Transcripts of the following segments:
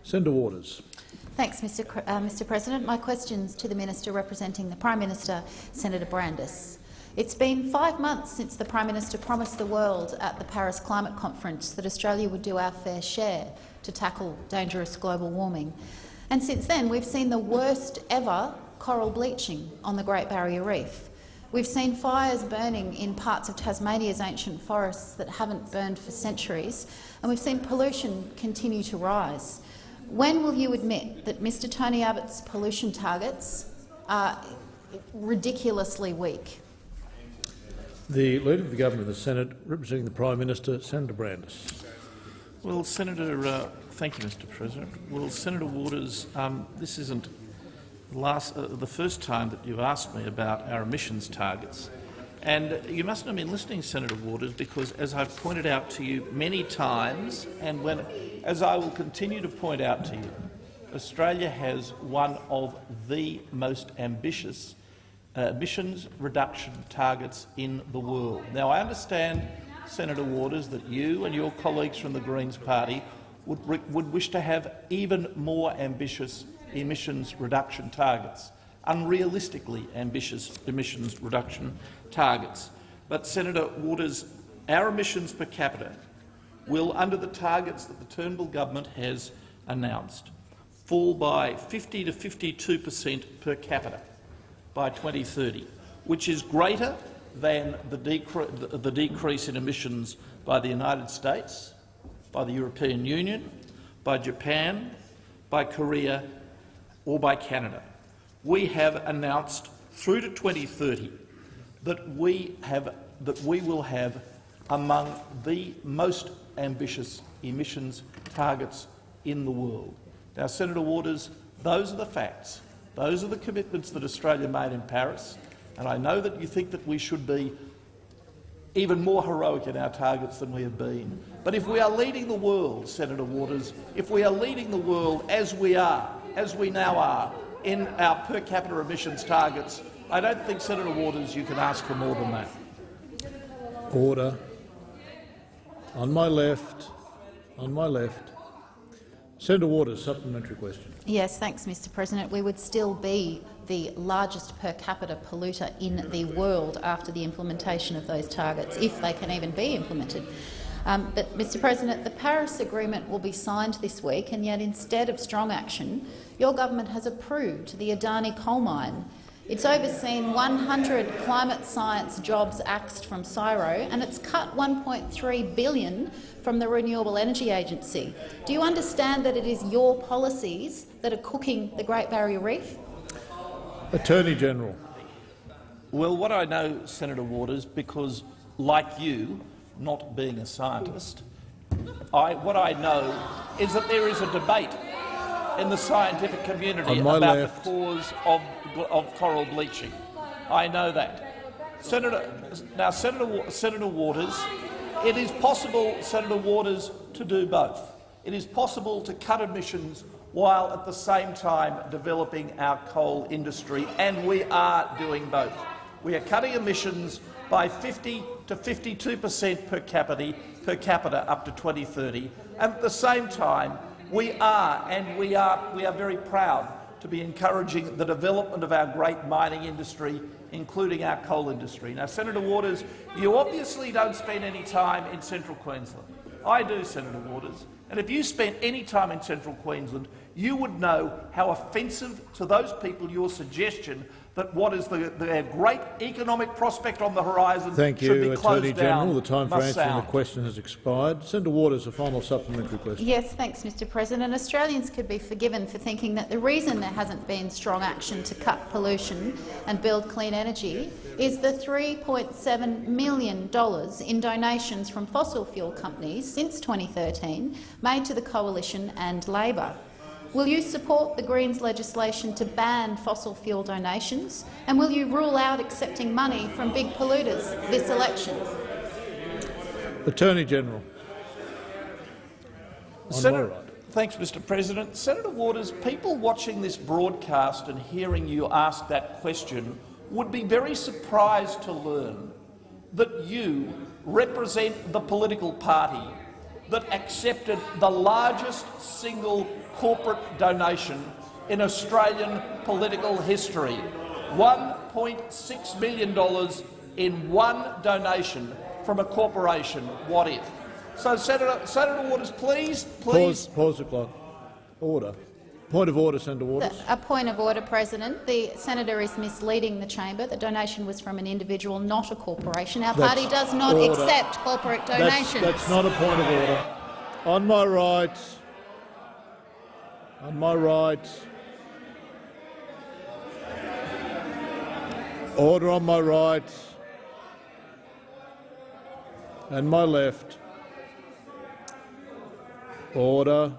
Senator Waters. Thanks, Mr. President. My question's to the Minister representing the Prime Minister, Senator Brandis. It's been 5 months since the Prime Minister promised the world at the Paris Climate Conference that Australia would do our fair share to tackle dangerous global warming. And since then, we've seen the worst ever coral bleaching on the Great Barrier Reef. We've seen fires burning in parts of Tasmania's ancient forests that haven't burned for centuries, and we've seen pollution continue to rise. When will you admit that Mr Tony Abbott's pollution targets are ridiculously weak? The Leader of the Government of the Senate, representing the Prime Minister, Senator Brandis. Well, thank you, Mr. President. Well, Senator Waters, this isn't the first time that you've asked me about our emissions targets, and you mustn't have been listening, Senator Waters, because as I've pointed out to you many times, and as I will continue to point out to you, Australia has one of the most ambitious emissions reduction targets in the world. Now, I understand, Senator Waters, that you and your colleagues from the Greens Party would wish to have even more ambitious emissions reduction targets, unrealistically ambitious emissions reduction targets. But, Senator Waters, our emissions per capita will, under the targets that the Turnbull government has announced, fall by 50 to 52% per capita by 2030, which is greater than the decrease in emissions by the United States, by the European Union, by Japan, by Korea or by Canada. We have announced through to 2030 that we will have among the most ambitious emissions targets in the world. Now, Senator Waters, those are the facts. Those are the commitments that Australia made in Paris, and I know that you think that we should be even more heroic in our targets than we have been. But if we are leading the world, Senator Waters, if we are leading the world as we now are, in our per capita emissions targets, I don't think, Senator Waters, you can ask for more than that. Order. On my left. Senator Waters, supplementary question. Yes, thanks, Mr. President. We would still be the largest per capita polluter in the world after the implementation of those targets, if they can even be implemented. But, Mr. President, the Paris Agreement will be signed this week, and yet instead of strong action, your government has approved the Adani coal mine. It's overseen 100 climate science jobs axed from CSIRO, and it's cut $1.3 billion from the Renewable Energy Agency. Do you understand that it is your policies that are cooking the Great Barrier Reef? Attorney General. Well, what I know, Senator Waters, because, like you, not being a scientist, what I know is that there is a debate in the scientific community about the cause of coral bleaching. I know that. Senator Waters, it is possible, Senator Waters, to do both. It is possible to cut emissions while at the same time developing our coal industry, and we are doing both. We are cutting emissions by 50 to 52% per capita up to 2030, and at the same time we are very proud to be encouraging the development of our great mining industry, including our coal industry. Now, Senator Waters, you obviously don't spend any time in Central Queensland. I do, Senator Waters, and if you spent any time in Central Queensland, you would know how offensive to those people your suggestion that what is their great economic prospect on the horizon should be closed down. Thank you, Attorney General. The time for answering sound. the question has expired. Senator Waters, a final supplementary question. Yes, thanks, Mr. President. Australians could be forgiven for thinking that the reason there hasn't been strong action to cut pollution and build clean energy is the $3.7 million in donations from fossil fuel companies since 2013 made to the Coalition and Labor. Will you support the Greens legislation to ban fossil fuel donations, and will you rule out accepting money from big polluters this election? Attorney General. Thanks, Mr. President. Senator Waters, people watching this broadcast and hearing you ask that question would be very surprised to learn that you represent the political party that accepted the largest single corporate donation in Australian political history. $1.6 million in one donation from a corporation. What if? So, Senator Waters, please. Pause the clock. Order. Point of order, Senator Waters. A point of order, President. The senator is misleading the chamber. The donation was from an individual, not a corporation. Our party does not accept corporate donations. That's not a point of order. On my right. On my right. Order on my right. And my left. Order.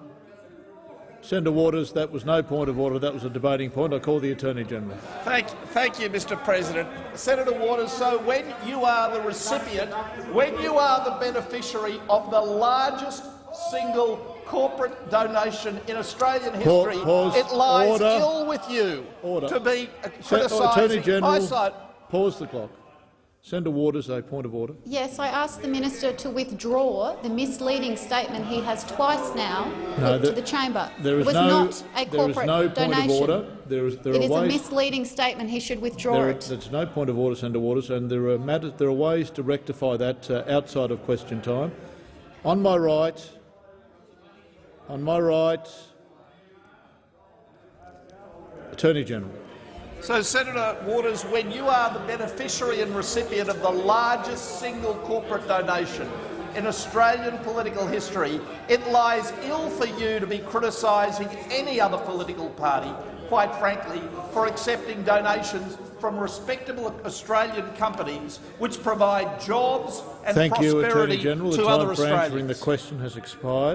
Senator Waters, that was no point of order. That was a debating point. I call the Attorney-General. Thank you, Mr. President. Senator Waters, so when you are the recipient, when you are the beneficiary of the largest single corporate donation in Australian history, it lies ill with you to be criticising my side. Pause the clock. Senator Waters, a point of order. Yes, I asked the minister to withdraw the misleading statement he has twice now put to the chamber. There is it was not a corporate no donation. Point of order. It is a misleading statement. He should withdraw it. There's no point of order, Senator Waters, and there are ways to rectify that outside of question time. On my right. On my right. Attorney-General. So, Senator Waters, when you are the beneficiary and recipient of the largest single corporate donation in Australian political history, it lies ill for you to be criticising any other political party, quite frankly, for accepting donations from respectable Australian companies which provide jobs and prosperity to other Australians. Thank you, Attorney-General. The time for answering the question has expired.